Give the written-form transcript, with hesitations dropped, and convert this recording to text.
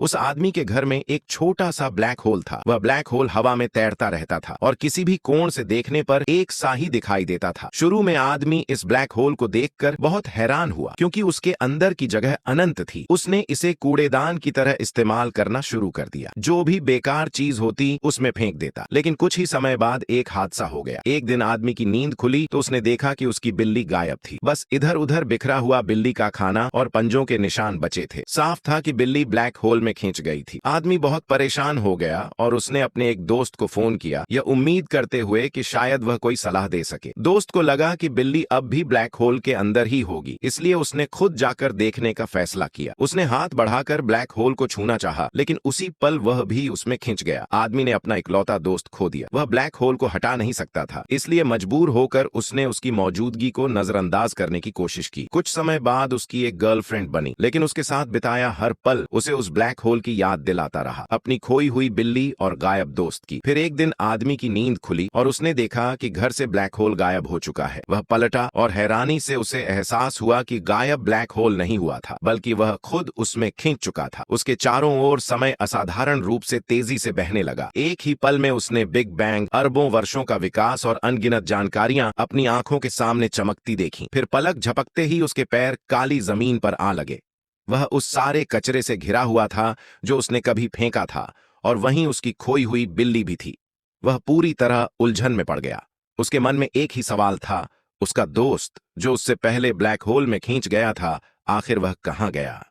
उस आदमी के घर में एक छोटा सा ब्लैक होल था। वह ब्लैक होल हवा में तैरता रहता था और किसी भी कोण से देखने पर एक सा ही दिखाई देता था। शुरू में आदमी इस ब्लैक होल को देखकर बहुत हैरान हुआ, क्योंकि उसके अंदर की जगह अनंत थी। उसने इसे कूड़ेदान की तरह इस्तेमाल करना शुरू कर दिया। जो भी बेकार चीज होती उसमें फेंक देता। लेकिन कुछ ही समय बाद एक हादसा हो गया। एक दिन आदमी की नींद खुली तो उसने देखा कि उसकी बिल्ली गायब थी। बस इधर उधर बिखरा हुआ बिल्ली का खाना और पंजों के निशान बचे थे। साफ था कि बिल्ली ब्लैक होल में खींच गई थी। आदमी बहुत परेशान हो गया और उसने अपने एक दोस्त को फोन किया, यह उम्मीद करते हुए कि शायद वह कोई सलाह दे सके। दोस्त को लगा कि बिल्ली अब भी ब्लैक होल के अंदर ही होगी, इसलिए उसने खुद जाकर देखने का फैसला किया। उसने हाथ बढ़ाकर ब्लैक होल को छूना चाहा, लेकिन उसी पल वह भी उसमें खिंच गया। आदमी ने अपना इकलौता दोस्त खो दिया। वह ब्लैक होल को हटा नहीं सकता था, इसलिए मजबूर होकर उसने उसकी मौजूदगी को नजरअंदाज करने की कोशिश की। कुछ समय बाद उसकी एक गर्लफ्रेंड बनी, लेकिन उसके साथ बिताया हर पल उसे उस ब्लैक होल की याद दिलाता रहा, अपनी खोई हुई बिल्ली और गायब दोस्त की। फिर एक दिन आदमी की नींद खुली और उसने देखा कि घर से ब्लैक होल गायब हो चुका है। वह पलटा और हैरानी से उसे एहसास हुआ कि गायब ब्लैक होल नहीं हुआ था, बल्कि वह खुद उसमें खींच चुका था। उसके चारों ओर समय असाधारण रूप से तेजी से बहने लगा। एक ही पल में उसने बिग बैंग, अरबों वर्षों का विकास और अनगिनत जानकारियां अपनी आंखों के सामने चमकती देखी। फिर पलक झपकते ही उसके पैर काली जमीन पर आ लगे। वह उस सारे कचरे से घिरा हुआ था जो उसने कभी फेंका था, और वहीं उसकी खोई हुई बिल्ली भी थी। वह पूरी तरह उलझन में पड़ गया। उसके मन में एक ही सवाल था, उसका दोस्त जो उससे पहले ब्लैक होल में खींच गया था, आखिर वह कहाँ गया।